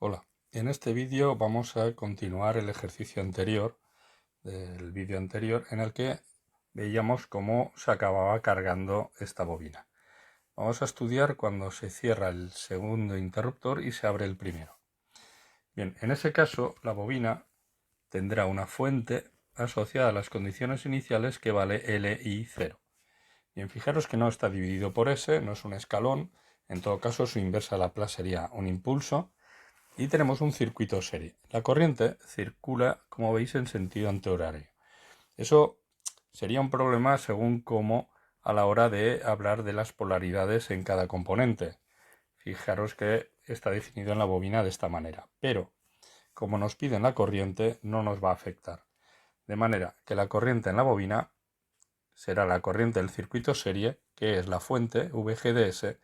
Hola, en este vídeo vamos a continuar el ejercicio anterior del vídeo anterior en el que veíamos cómo se acababa cargando esta bobina. Vamos a estudiar cuando se cierra el segundo interruptor y se abre el primero. Bien, en ese caso la bobina tendrá una fuente asociada a las condiciones iniciales que vale LI0. Bien, fijaros que no está dividido por S, no es un escalón, en todo caso su inversa Laplace sería un impulso. Y tenemos un circuito serie. La corriente circula, como veis, en sentido antihorario. Eso sería un problema según cómo a la hora de hablar de las polaridades en cada componente. Fijaros que está definido en la bobina de esta manera. Pero, como nos piden la corriente, no nos va a afectar. De manera que la corriente en la bobina será la corriente del circuito serie, que es la fuente VGDS,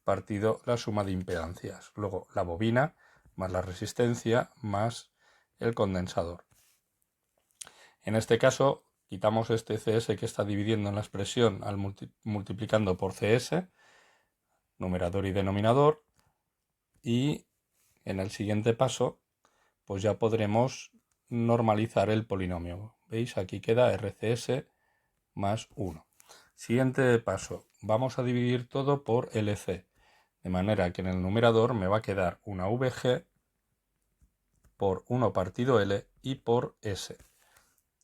partido la suma de impedancias. Luego la bobina más la resistencia más el condensador. En este caso quitamos este CS que está dividiendo en la expresión al multiplicando por CS, numerador y denominador, y en el siguiente paso pues ya podremos normalizar el polinomio. ¿Veis? Aquí queda RCS más 1. Siguiente paso, vamos a dividir todo por LC, de manera que en el numerador me va a quedar una VG por 1 partido L y por S.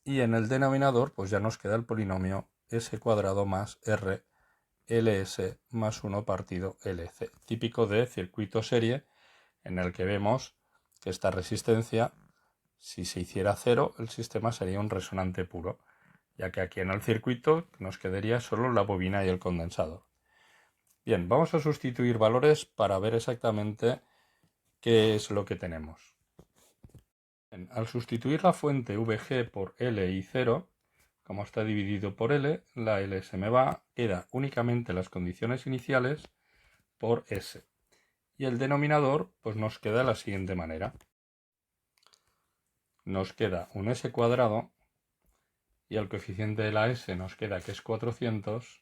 Y en el denominador pues ya nos queda el polinomio S cuadrado más R LS más 1 partido LC, típico de circuito serie en el que vemos que esta resistencia, si se hiciera cero, el sistema sería un resonante puro, ya que aquí en el circuito nos quedaría solo la bobina y el condensador. Bien, vamos a sustituir valores para ver exactamente qué es lo que tenemos. Bien, al sustituir la fuente VG por L y 0, como está dividido por L, la L se me va, queda únicamente las condiciones iniciales por S. Y el denominador pues nos queda de la siguiente manera. Nos queda un S cuadrado y el coeficiente de la S nos queda que es 400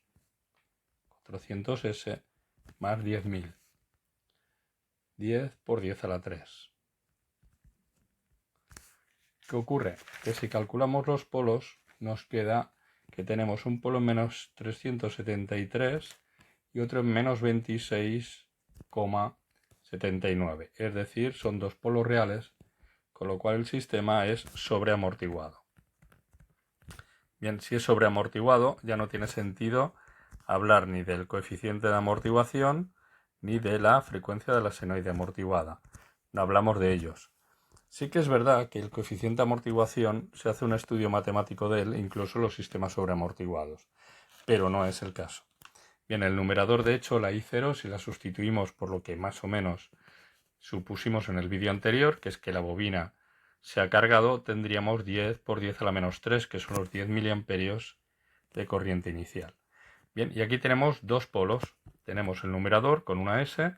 S más 10.000. 10 por 10 a la 3. ¿Qué ocurre? Que si calculamos los polos nos queda que tenemos un polo en menos 373 y otro en menos 26,79. Es decir, son dos polos reales, con lo cual el sistema es sobreamortiguado. Bien, si es sobreamortiguado ya no tiene sentido hablar ni del coeficiente de amortiguación ni de la frecuencia de la senoide amortiguada. No hablamos de ellos. Sí que es verdad que el coeficiente de amortiguación se hace un estudio matemático de él, incluso los sistemas sobreamortiguados, pero no es el caso. Bien, el numerador de hecho, la I0, si la sustituimos por lo que más o menos supusimos en el vídeo anterior, que es que la bobina se ha cargado, tendríamos 10 por 10 a la menos 3, que son los 10 miliamperios de corriente inicial. Bien, y aquí tenemos dos polos. Tenemos el numerador con una S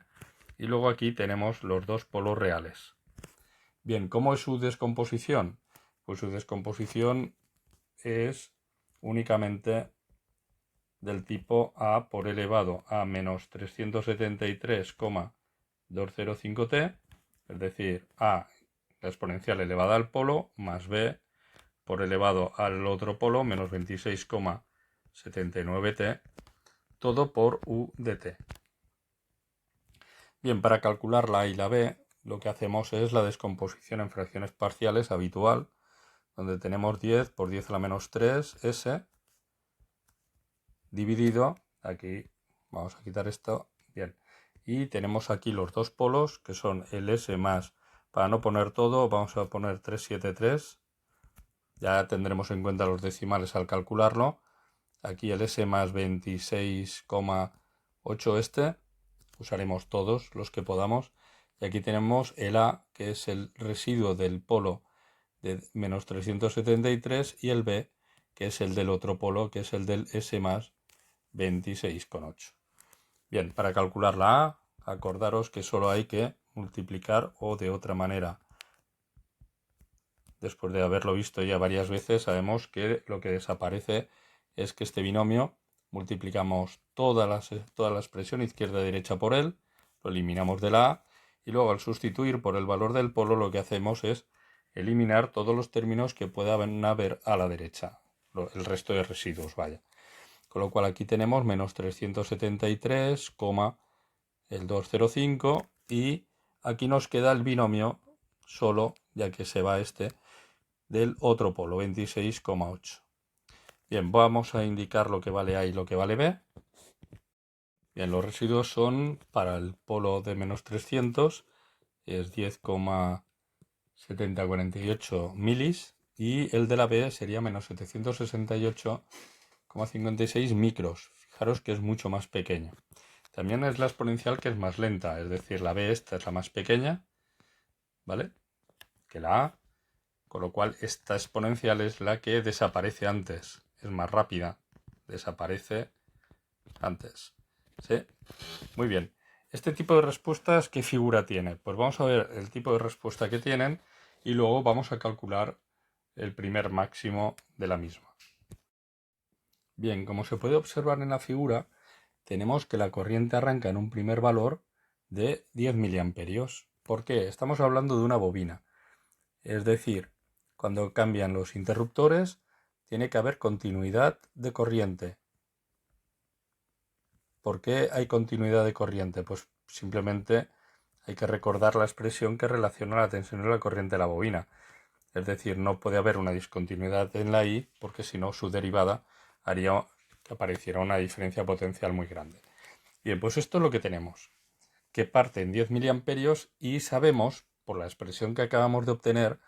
y luego aquí tenemos los dos polos reales. Bien, ¿cómo es su descomposición? Pues su descomposición es únicamente del tipo a por elevado a menos 373,205t, es decir, a la exponencial elevada al polo más b por elevado al otro polo menos 26,79t, todo por u de t. Bien, para calcular la a y la b, lo que hacemos es la descomposición en fracciones parciales habitual, donde tenemos 10 por 10 a la menos 3 s dividido, aquí vamos a quitar esto, bien, y tenemos aquí los dos polos que son el s más, para no poner todo vamos a poner 373, ya tendremos en cuenta los decimales al calcularlo, aquí el s más 26,8 usaremos todos los que podamos, y aquí tenemos el a que es el residuo del polo de menos 373 y el b que es el del otro polo que es el del s más 26,8. Bien, para calcular la a, acordaros que solo hay que multiplicar o de otra manera. Después de haberlo visto ya varias veces, sabemos que lo que desaparece es que este binomio multiplicamos toda la expresión izquierda y derecha por él, lo eliminamos de la a Y luego al sustituir por el valor del polo lo que hacemos es eliminar todos los términos que puedan haber a la derecha, el resto de residuos, vaya. Con lo cual aquí tenemos menos 373, el 205 y aquí nos queda el binomio solo, ya que se va este, del otro polo, 26,8. Bien, vamos a indicar lo que vale A y lo que vale B. Bien, los residuos son para el polo de menos 300, es 10,7048 milis, y el de la B sería menos 768,56 micros. Fijaros que es mucho más pequeño. También es la exponencial que es más lenta, es decir, la B esta es la más pequeña, ¿vale? Que la A, con lo cual esta exponencial es la que desaparece antes, es más rápida, desaparece antes. ¿Sí? Muy bien. Este tipo de respuestas, ¿qué figura tiene? Pues vamos a ver el tipo de respuesta que tienen y luego vamos a calcular el primer máximo de la misma. Bien, como se puede observar en la figura, tenemos que la corriente arranca en un primer valor de 10 miliamperios. ¿Por qué? Estamos hablando de una bobina. Es decir, cuando cambian los interruptores, tiene que haber continuidad de corriente. ¿Por qué hay continuidad de corriente? Pues simplemente hay que recordar la expresión que relaciona la tensión y la corriente de la bobina. Es decir, no puede haber una discontinuidad en la I porque si no su derivada haría que apareciera una diferencia potencial muy grande. Bien, pues esto es lo que tenemos, que parte en 10 miliamperios y sabemos, por la expresión que acabamos de obtener,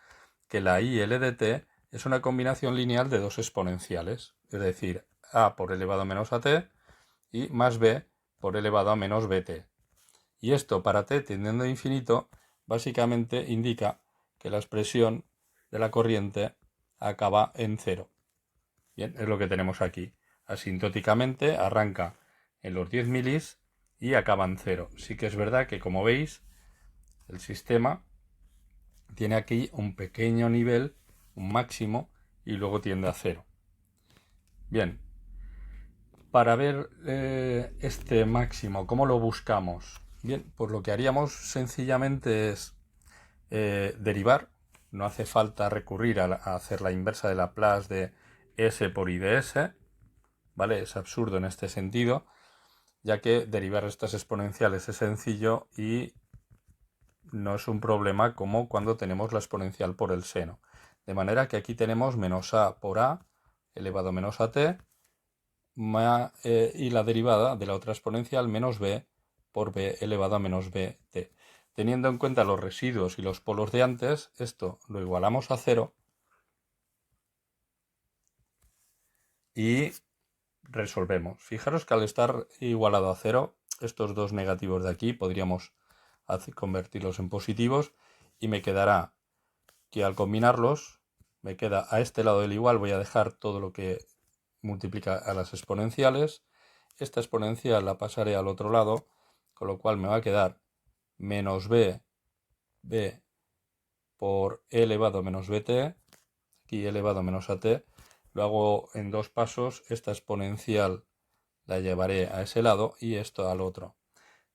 que la IL de t es una combinación lineal de dos exponenciales, es decir, a por elevado a menos at y más b por elevado a menos bt. Y esto para t tendiendo a infinito básicamente indica que la expresión de la corriente acaba en cero. Bien, es lo que tenemos aquí. Asintóticamente arranca en los 10 milis y acaba en cero. Sí que es verdad que, como veis, el sistema tiene aquí un pequeño nivel, un máximo, y luego tiende a cero. Bien, para ver este máximo, ¿cómo lo buscamos? Bien, pues lo que haríamos sencillamente es derivar. No hace falta recurrir a hacer la inversa de Laplace de S por I de S, ¿vale? Es absurdo en este sentido, ya que derivar estas exponenciales es sencillo y no es un problema como cuando tenemos la exponencial por el seno. De manera que aquí tenemos menos a por a elevado a menos a t y la derivada de la otra exponencial menos b por b elevado a menos bt. Teniendo en cuenta los residuos y los polos de antes, esto lo igualamos a cero y resolvemos. Fijaros que al estar igualado a cero, estos dos negativos de aquí podríamos convertirlos en positivos y me quedará que al combinarlos me queda a este lado del igual, voy a dejar todo lo que multiplica a las exponenciales. Esta exponencial la pasaré al otro lado, con lo cual me va a quedar menos b por e elevado a menos bt, aquí elevado a menos at. Lo hago en dos pasos, esta exponencial la llevaré a ese lado y esto al otro.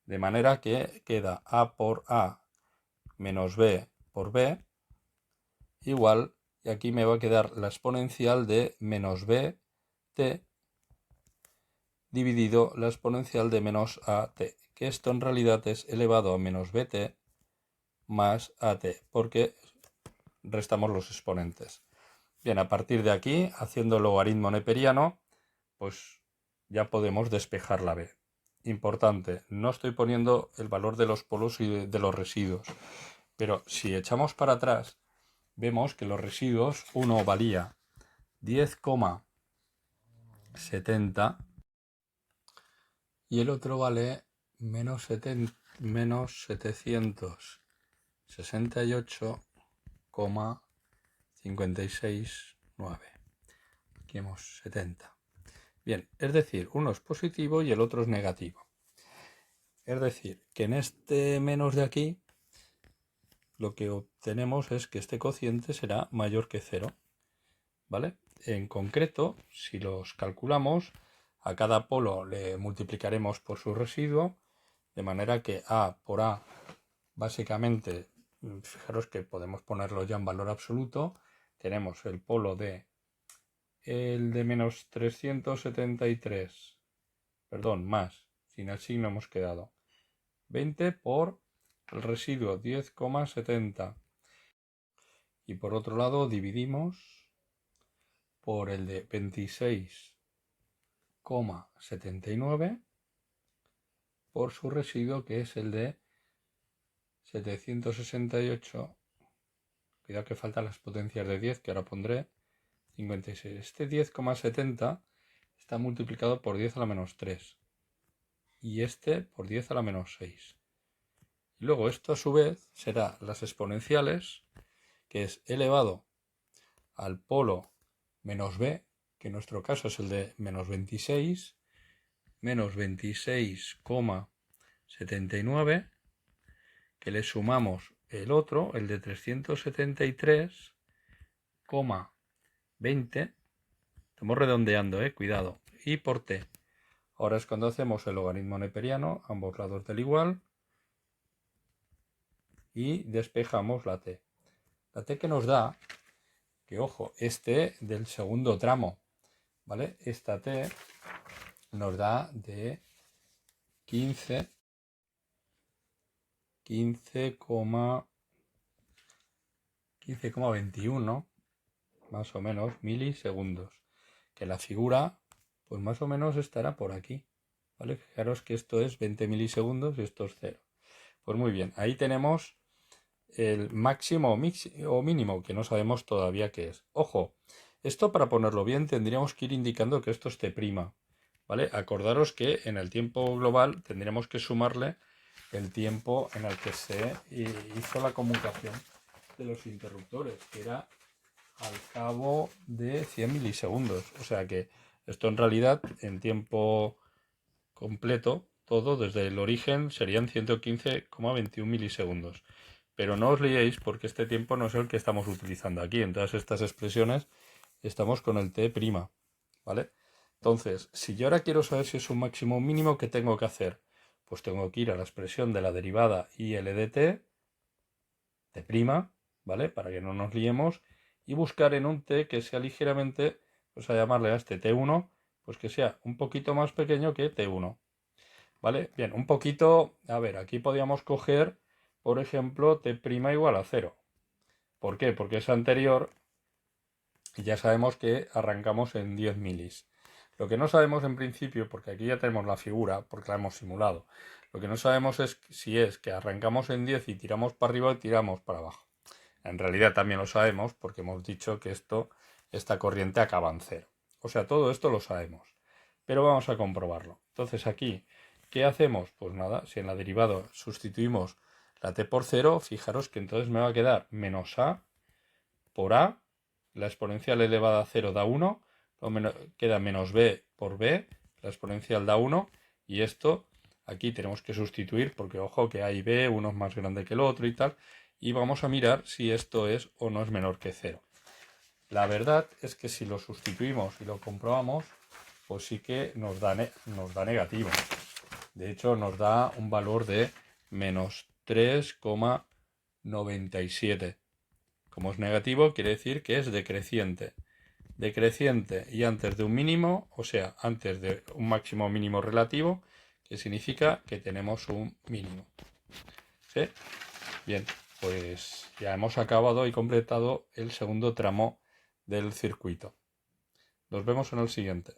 De manera que queda a por a menos b por b igual, y aquí me va a quedar la exponencial de menos bt dividido la exponencial de menos at, que esto en realidad es elevado a menos bt más at, porque restamos los exponentes. Bien, a partir de aquí, haciendo el logaritmo neperiano, pues ya podemos despejar la b. Importante, no estoy poniendo el valor de los polos y de los residuos, pero si echamos para atrás, vemos que los residuos, uno valía 10,70 y el otro vale menos 768,569. Aquí hemos 70. Bien, es decir, uno es positivo y el otro es negativo. Es decir, que en este menos de aquí lo que obtenemos es que este cociente será mayor que 0. ¿Vale? En concreto, si los calculamos, a cada polo le multiplicaremos por su residuo, de manera que a por a básicamente, fijaros que podemos ponerlo ya en valor absoluto. Tenemos el polo de menos 373, perdón, más, sin el signo hemos quedado, 20 por el residuo 10,70. Y por otro lado dividimos por el de 26,79 por su residuo, que es el de 768. Cuidado que faltan las potencias de 10, que ahora pondré 56. Este 10,70 está multiplicado por 10 a la menos 3 y este por 10 a la menos 6. Y luego esto a su vez será las exponenciales, que es elevado al polo menos b, que en nuestro caso es el de menos 26, menos 26,79, que le sumamos el otro, el de 373,20, estamos redondeando, cuidado, y por t. Ahora es cuando hacemos el logaritmo neperiano, ambos lados del igual, y despejamos la t. La t que nos da, que ojo, este del segundo tramo, ¿vale? Esta t nos da de 15,21 más o menos milisegundos, que la figura pues más o menos estará por aquí, ¿vale? Fijaros que esto es 20 milisegundos y esto es 0. Pues muy bien, ahí tenemos el máximo o mínimo, que no sabemos todavía qué es. Ojo, esto para ponerlo bien tendríamos que ir indicando que esto es t', ¿vale? Acordaros que en el tiempo global tendríamos que sumarle el tiempo en el que se hizo la conmutación de los interruptores, que era al cabo de 100 milisegundos. O sea que esto en realidad en tiempo completo, todo desde el origen, serían 115,21 milisegundos. Pero no os liéis porque este tiempo no es el que estamos utilizando aquí. En todas estas expresiones estamos con el t', ¿vale? Entonces, si yo ahora quiero saber si es un máximo o un mínimo, ¿qué tengo que hacer? Pues tengo que ir a la expresión de la derivada IL de t', ¿vale? Para que no nos liemos, y buscar en un t que sea ligeramente, pues a llamarle a este t1, pues que sea un poquito más pequeño que t1, ¿vale? Bien, un poquito, a ver, aquí podríamos coger, por ejemplo, t' igual a 0. ¿Por qué? Porque es anterior y ya sabemos que arrancamos en 10 milis. Lo que no sabemos en principio, porque aquí ya tenemos la figura, porque la hemos simulado, lo que no sabemos es si es que arrancamos en 10 y tiramos para arriba o tiramos para abajo. En realidad también lo sabemos porque hemos dicho que esta corriente acaba en 0. O sea, todo esto lo sabemos. Pero vamos a comprobarlo. Entonces aquí, ¿qué hacemos? Pues nada, si en la derivada sustituimos la t por 0, fijaros que entonces me va a quedar menos a por a, la exponencial elevada a 0 da 1, queda menos b por b, la exponencial da 1, y esto aquí tenemos que sustituir porque ojo que a y b, uno es más grande que el otro y tal, y vamos a mirar si esto es o no es menor que 0. La verdad es que si lo sustituimos y lo comprobamos, pues sí que nos da negativo. De hecho, nos da un valor de menos 3,97. Como es negativo, quiere decir que es decreciente. Decreciente y antes de un mínimo, o sea, antes de un máximo mínimo relativo, que significa que tenemos un mínimo. ¿Sí? Bien, pues ya hemos acabado y completado el segundo tramo del circuito. Nos vemos en el siguiente.